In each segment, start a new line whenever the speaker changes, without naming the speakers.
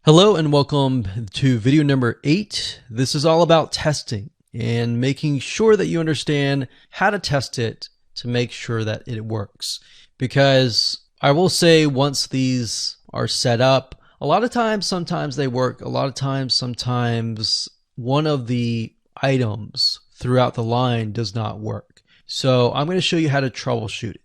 Hello and welcome to video number 8. This is all about testing and making sure that you understand how to test it to make sure that it works. Because I will say once these are set up, a lot of times, sometimes they work. A lot of times, sometimes one of the items throughout the line does not work. So I'm going to show you how to troubleshoot it.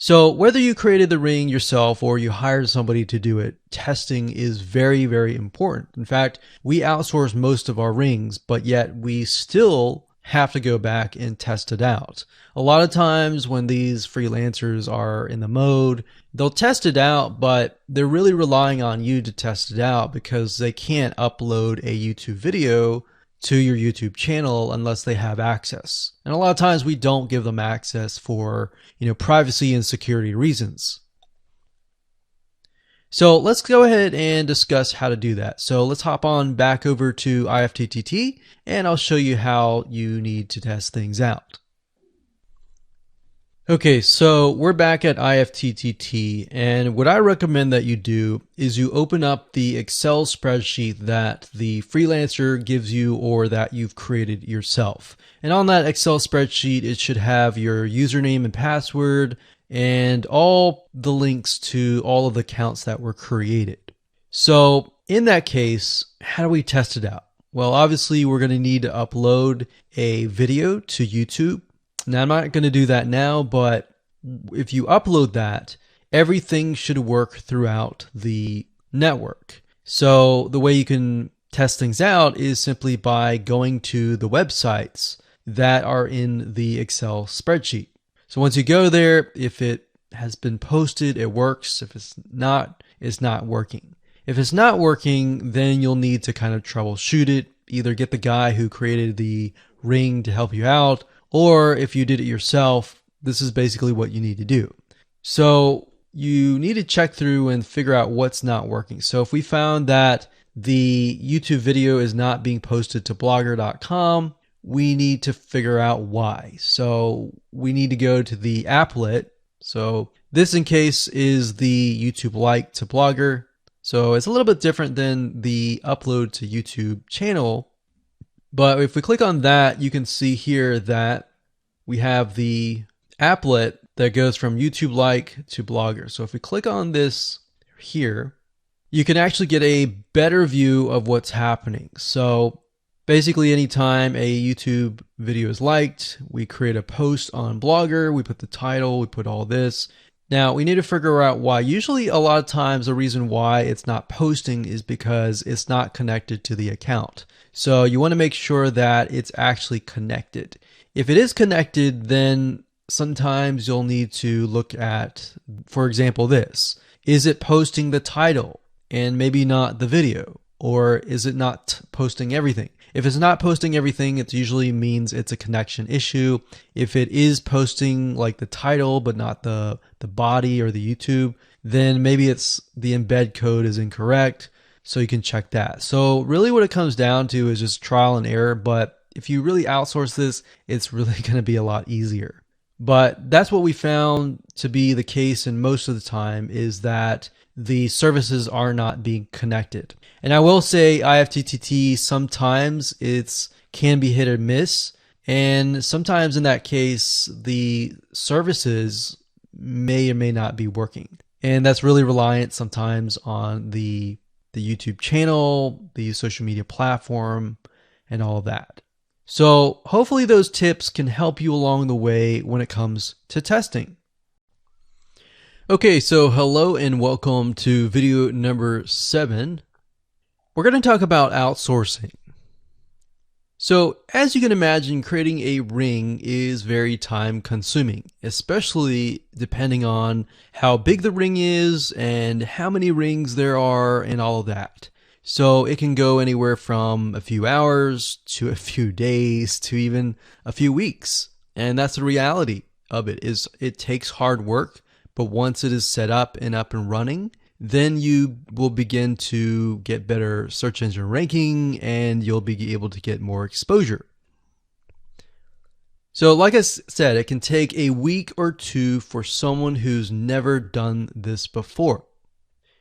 So whether you created the ring yourself or you hired somebody to do it, testing is very, very important. In fact, we outsource most of our rings, but yet we still have to go back and test it out. A lot of times when these freelancers are in the mode, they'll test it out, but they're really relying on you to test it out because they can't upload a YouTube video to your YouTube channel unless they have access. And a lot of times we don't give them access for, privacy and security reasons. So let's go ahead and discuss how to do that. So let's hop on back over to IFTTT and I'll show you how you need to test things out. Okay, so we're back at IFTTT, and what I recommend that you do is you open up the Excel spreadsheet that the freelancer gives you or that you've created yourself. And on that Excel spreadsheet, it should have your username and password and all the links to all of the accounts that were created. So in that case, how do we test it out? Well, obviously we're going to need to upload a video to YouTube. Now, I'm not going to do that now, but if you upload that, everything should work throughout the network. So the way you can test things out is simply by going to the websites that are in the Excel spreadsheet. So once you go there, if it has been posted, it works. If it's not working. If it's not working, then you'll need to kind of troubleshoot it. Either get the guy who created the ring to help you out, or if you did it yourself, this is basically what you need to do. So you need to check through and figure out what's not working. So if we found that the YouTube video is not being posted to blogger.com, we need to figure out why. So we need to go to the applet. So this in case is the YouTube like to Blogger. So it's a little bit different than the upload to YouTube channel. But if we click on that, you can see here that we have the applet that goes from YouTube like to Blogger. So if we click on this here, you can actually get a better view of what's happening. So basically anytime a YouTube video is liked, we create a post on Blogger, we put the title, we put all this. Now we need to figure out why. Usually a lot of times the reason why it's not posting is because it's not connected to the account. So you want to make sure that it's actually connected. If it is connected, then sometimes you'll need to look at, for example, this. Is it posting the title and maybe not the video? Or is it not posting everything? If it's not posting everything, it usually means it's a connection issue. If it is posting like the title but not the body or the YouTube, then maybe it's the embed code is incorrect. So you can check that. So really what it comes down to is just trial and error. But if you really outsource this, it's really going to be a lot easier. But that's what we found to be the case, and most of the time is that the services are not being connected. And I will say IFTTT sometimes can be hit or miss. And sometimes in that case, the services may or may not be working. And that's really reliant sometimes on the YouTube channel, the social media platform, and all of that. So hopefully those tips can help you along the way when it comes to testing. Okay, so hello and welcome to video number 7. We're going to talk about outsourcing. So as you can imagine, creating a ring is very time consuming, especially depending on how big the ring is and how many rings there are and all of that. So it can go anywhere from a few hours to a few days to even a few weeks. And that's the reality of it, is it takes hard work, but once it is set up and running, then you will begin to get better search engine ranking and you'll be able to get more exposure. So like I said, it can take a week or two for someone who's never done this before.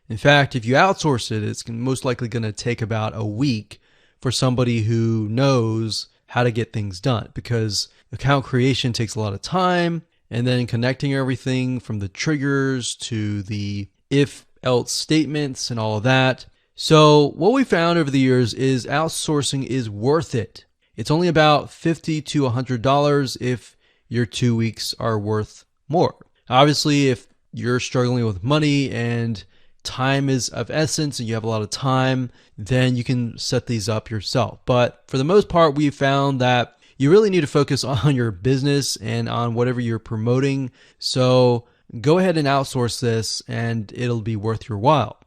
In fact, if you outsource it, it's most likely going to take about a week for somebody who knows how to get things done, because account creation takes a lot of time, and then connecting everything from the triggers to the if else statements and all of that. So what we found over the years is outsourcing is worth it. It's only about $50 to $100 if your 2 weeks are worth more. Obviously, if you're struggling with money and time is of essence and you have a lot of time, then you can set these up yourself. But for the most part, we've found that you really need to focus on your business and on whatever you're promoting. So go ahead and outsource this and it'll be worth your while.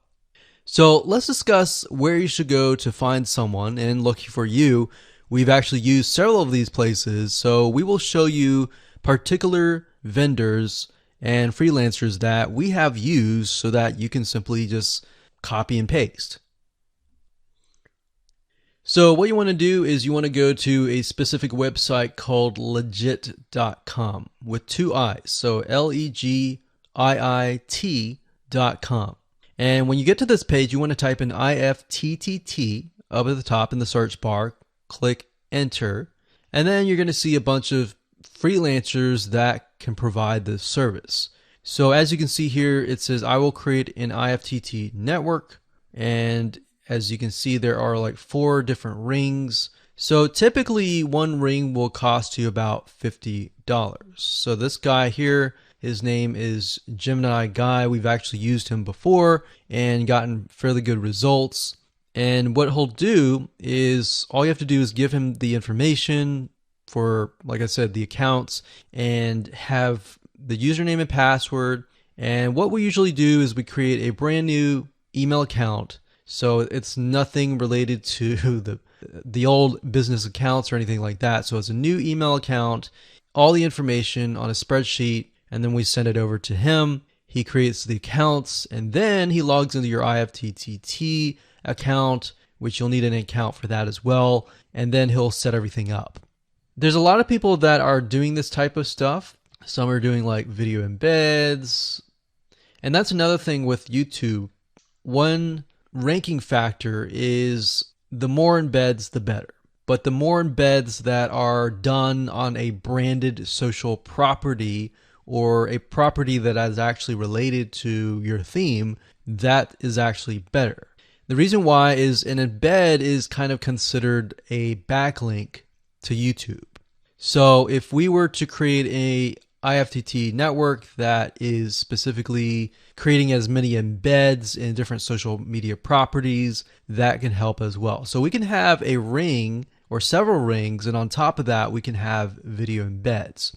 So let's discuss where you should go to find someone. And lucky for you, we've actually used several of these places. So we will show you particular vendors and freelancers that we have used so that you can simply just copy and paste. So what you want to do is you want to go to a specific website called legit.com with 2 I's. So LEGIIT.com. And when you get to this page, you want to type in IFTTT up at the top in the search bar, click enter, and then you're going to see a bunch of freelancers that can provide this service. So as you can see here, it says I will create an IFTT network, and as you can see, there are like 4 different rings. So typically one ring will cost you about $50. So this guy here, his name is Gemini Guy. We've actually used him before and gotten fairly good results. And what he'll do is all you have to do is give him the information for, like I said, the accounts, and have the username and password. And what we usually do is we create a brand new email account. So it's nothing related to the old business accounts or anything like that. So it's a new email account, all the information on a spreadsheet, and then we send it over to him. He creates the accounts, and then he logs into your IFTTT account, which you'll need an account for that as well, and then he'll set everything up. There's a lot of people that are doing this type of stuff. Some are doing like video embeds, and that's another thing with YouTube. One ranking factor is the more embeds, the better. But the more embeds that are done on a branded social property or a property that is actually related to your theme, that is actually better. The reason why is an embed is kind of considered a backlink to YouTube. So if we were to create a IFTT network that is specifically creating as many embeds in different social media properties, that can help as well. So we can have a ring or several rings, and on top of that, we can have video embeds.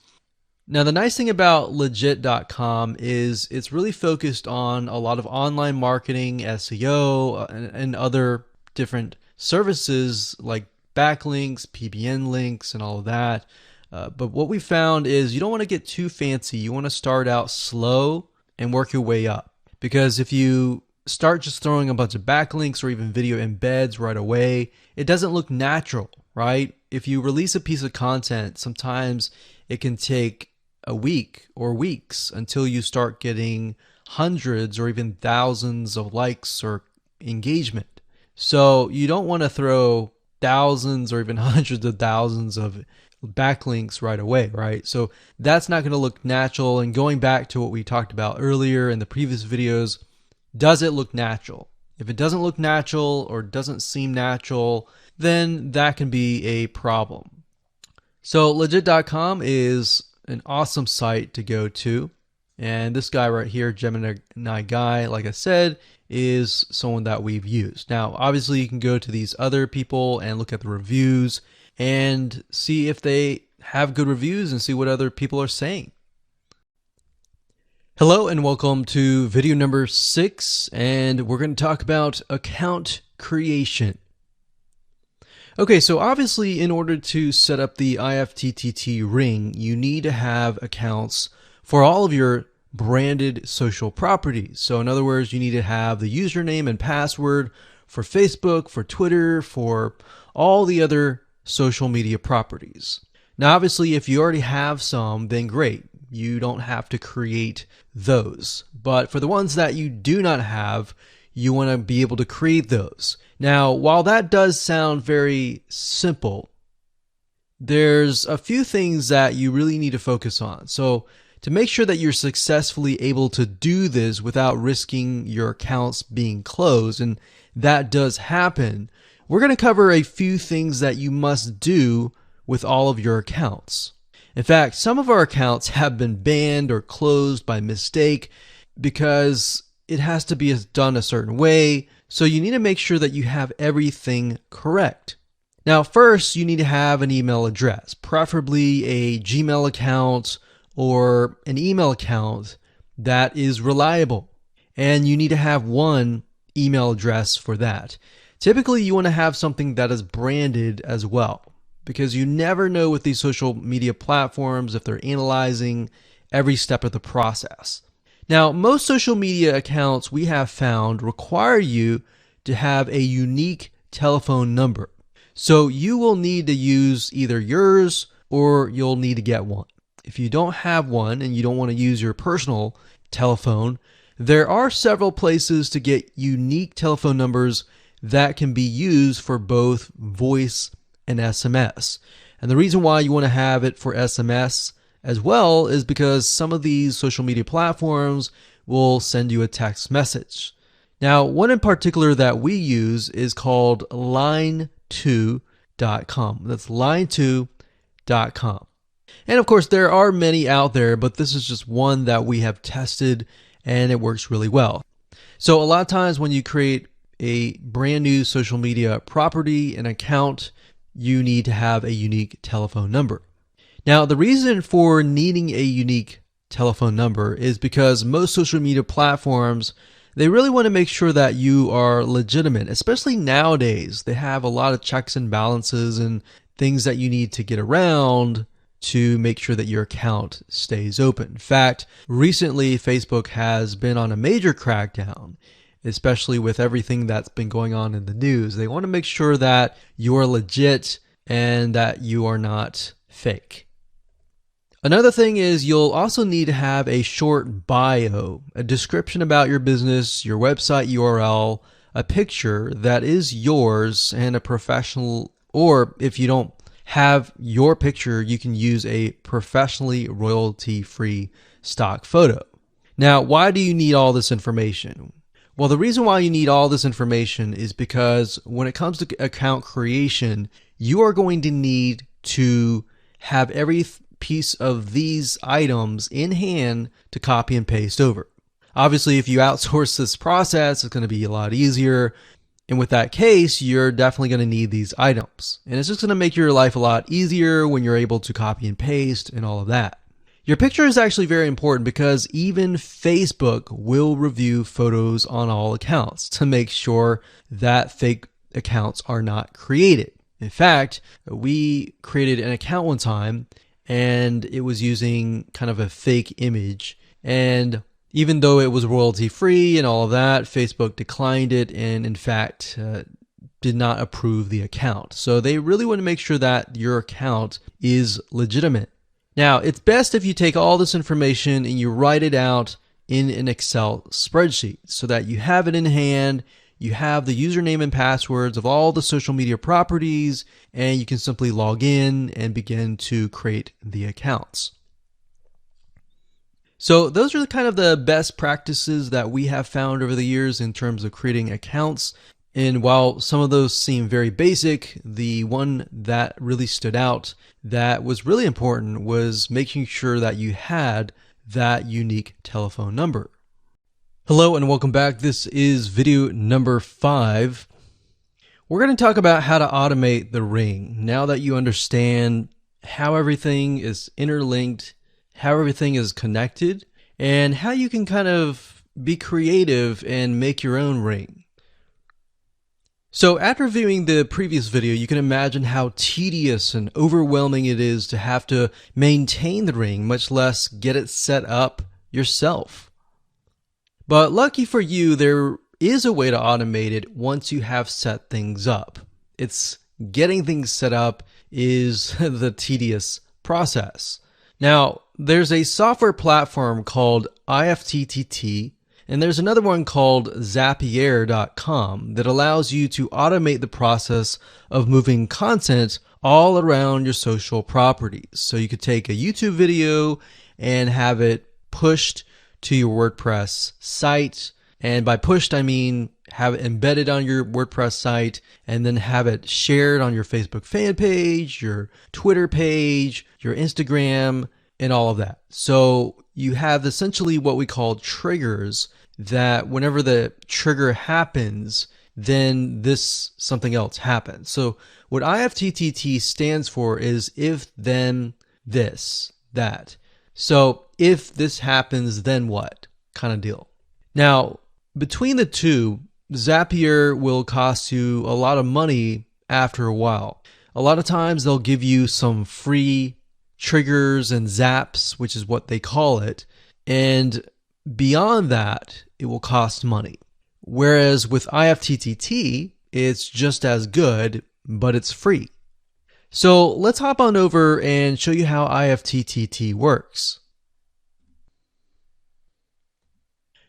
Now, the nice thing about legit.com is it's really focused on a lot of online marketing, SEO, and other different services like backlinks, PBN links, and all of that. But what we found is you don't want to get too fancy. You want to start out slow and work your way up. Because if you start just throwing a bunch of backlinks or even video embeds right away, it doesn't look natural, right? If you release a piece of content, sometimes it can take a week or weeks until you start getting hundreds or even thousands of likes or engagement. So you don't want to throw thousands or even hundreds of thousands of backlinks right away, right? So that's not going to look natural. And going back to what we talked about earlier in the previous videos, does it look natural? If it doesn't look natural or doesn't seem natural, then that can be a problem. So legit.com is an awesome site to go to. And this guy right here, Gemini Guy, like I said, is someone that we've used. Now, obviously, you can go to these other people and look at the reviews and see if they have good reviews and see what other people are saying. Hello and welcome to video number 6, and we're going to talk about account creation. Okay, so obviously in order to set up the IFTTT ring, you need to have accounts for all of your branded social properties. So in other words, you need to have the username and password for Facebook, for Twitter, for all the other social media properties. Now, obviously, if you already have some, then great. You don't have to create those. But for the ones that you do not have, you want to be able to create those. Now, while that does sound very simple, there's a few things that you really need to focus on. So to make sure that you're successfully able to do this without risking your accounts being closed, and that does happen, we're going to cover a few things that you must do with all of your accounts. In fact, some of our accounts have been banned or closed by mistake because it has to be done a certain way. So you need to make sure that you have everything correct. Now, first, you need to have an email address, preferably a Gmail account or an email account that is reliable. And you need to have one email address for that. Typically, you want to have something that is branded as well, because you never know with these social media platforms if they're analyzing every step of the process. Now, most social media accounts we have found require you to have a unique telephone number. So you will need to use either yours or you'll need to get one. If you don't have one and you don't want to use your personal telephone, there are several places to get unique telephone numbers that can be used for both voice and SMS. And the reason why you want to have it for SMS as well is because some of these social media platforms will send you a text message. Now, one in particular that we use is called line2.com. That's line2.com. And of course, there are many out there, but this is just one that we have tested and it works really well. So a lot of times when you create a brand new social media property, an account, you need to have a unique telephone number. Now, the reason for needing a unique telephone number is because most social media platforms, they really want to make sure that you are legitimate, especially nowadays. They have a lot of checks and balances and things that you need to get around to make sure that your account stays open. In fact, recently Facebook has been on a major crackdown, especially with everything that's been going on in the news. They want to make sure that you are legit and that you are not fake. Another thing is you'll also need to have a short bio, a description about your business, your website URL, a picture that is yours, and a professional, or if you don't have your picture, you can use a professionally royalty-free stock photo. Now, why do you need all this information? Well, the reason why you need all this information is because when it comes to account creation, you are going to need to have every piece of these items in hand to copy and paste over. Obviously, if you outsource this process, it's going to be a lot easier. And with that case, you're definitely going to need these items. And it's just going to make your life a lot easier when you're able to copy and paste and all of that. Your picture is actually very important because even Facebook will review photos on all accounts to make sure that fake accounts are not created. In fact, we created an account one time and it was using kind of a fake image. And even though it was royalty free and all of that, Facebook declined it and in fact did not approve the account. So they really want to make sure that your account is legitimate. Now, it's best if you take all this information and you write it out in an Excel spreadsheet so that you have it in hand, you have the username and passwords of all the social media properties, and you can simply log in and begin to create the accounts. So those are kind of the best practices that we have found over the years in terms of creating accounts. And while some of those seem very basic, the one that really stood out that was really important was making sure that you had that unique telephone number. Hello and welcome back. This is video number 5. We're going to talk about how to automate the ring. Now that you understand how everything is interlinked, how everything is connected, and how you can kind of be creative and make your own ring. So after viewing the previous video, you can imagine how tedious and overwhelming it is to have to maintain the ring, much less get it set up yourself. But lucky for you, there is a way to automate it once you have set things up. It's getting things set up is the tedious process. Now, there's a software platform called IFTTT And there's another one called Zapier.com that allows you to automate the process of moving content all around your social properties. So you could take a YouTube video and have it pushed to your WordPress site. And by pushed, I mean have it embedded on your WordPress site and then have it shared on your Facebook fan page, your Twitter page, your Instagram, and all of that. So you have essentially what we call triggers that whenever the trigger happens, then this something else happens. So what IFTTT stands for is if, then, this, that. So if this happens, then what kind of deal. Now, between the two, Zapier will cost you a lot of money after a while. A lot of times they'll give you some free triggers and zaps, which is what they call it. And beyond that, it will cost money. Whereas with IFTTT, it's just as good, but it's free. So let's hop on over and show you how IFTTT works.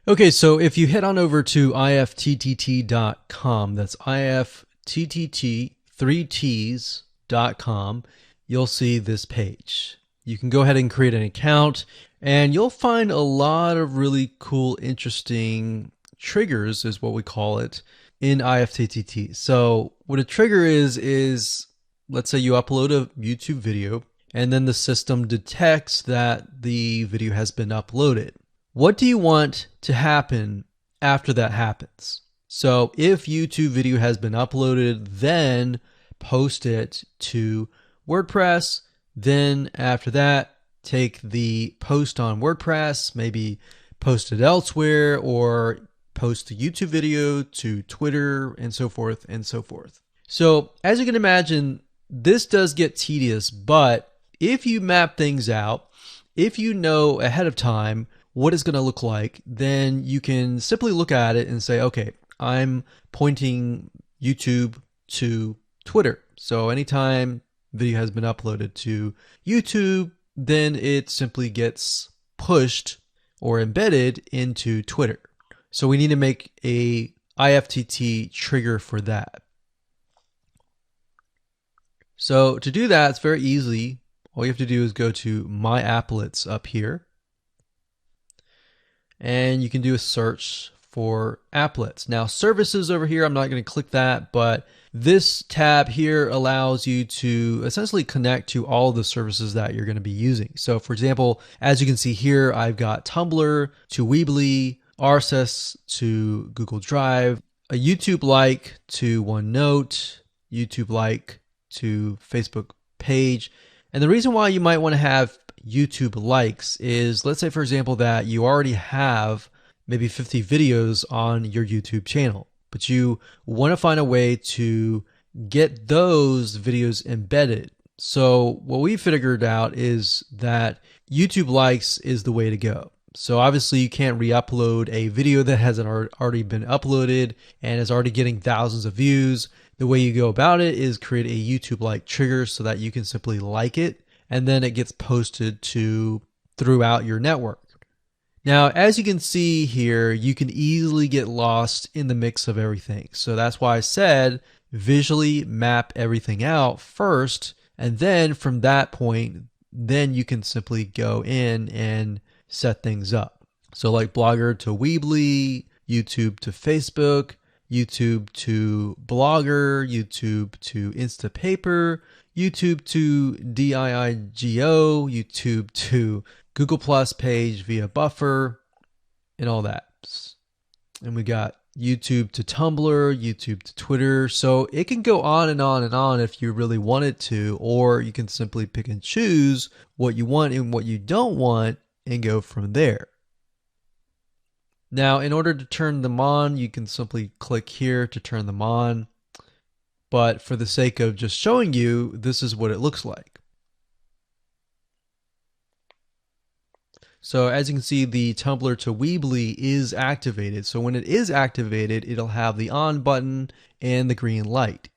Okay, so if you head on over to ifttt.com, that's ifttt3ts.com, you'll see this page. You can go ahead and create an account, and you'll find a lot of really cool, interesting triggers, is what we call it, in IFTTT. So what a trigger is let's say you upload a YouTube video, and then the system detects that the video has been uploaded. What do you want to happen after that happens? So if YouTube video has been uploaded, then post it to WordPress. Then after that, take the post on WordPress, maybe post it elsewhere, or post the YouTube video to Twitter, and so forth and so forth. So as you can imagine, this does get tedious, but if you map things out, if you know ahead of time what it's going to look like, then you can simply look at it and say, okay, I'm pointing YouTube to Twitter. So anytime video has been uploaded to YouTube, then it simply gets pushed or embedded into Twitter. So we need to make a IFTTT trigger for that. So to do that, it's very easy. All you have to do is go to My Applets up here, and you can do a search for applets. Now services over here, I'm not going to click that, but this tab here allows you to essentially connect to all of the services that you're going to be using. So for example, as you can see here, I've got Tumblr to Weebly, RSS to Google Drive, a YouTube like to OneNote, YouTube like to Facebook page. And the reason why you might want to have YouTube likes is, let's say for example that you already have maybe 50 videos on your YouTube channel, but you want to find a way to get those videos embedded. So what we figured out is that YouTube likes is the way to go. So obviously you can't re-upload a video that hasn't already been uploaded and is already getting thousands of views. The way you go about it is create a YouTube like trigger so that you can simply like it, and then it gets posted to throughout your network. Now, as you can see here, you can easily get lost in the mix of everything. So that's why I said visually map everything out first, and then from that point, then you can simply go in and set things up. So like Blogger to Weebly, YouTube to Facebook, YouTube to Blogger, YouTube to Instapaper, YouTube to DIIGO, YouTube to Google Plus page via Buffer, and all that. And we got YouTube to Tumblr, YouTube to Twitter. So it can go on and on and on if you really want it to, or you can simply pick and choose what you want and what you don't want and go from there. Now, in order to turn them on, you can simply click here to turn them on. But for the sake of just showing you, this is what it looks like. So as you can see, the Tumblr to Weebly is activated. So when it is activated, it'll have the on button and the green light.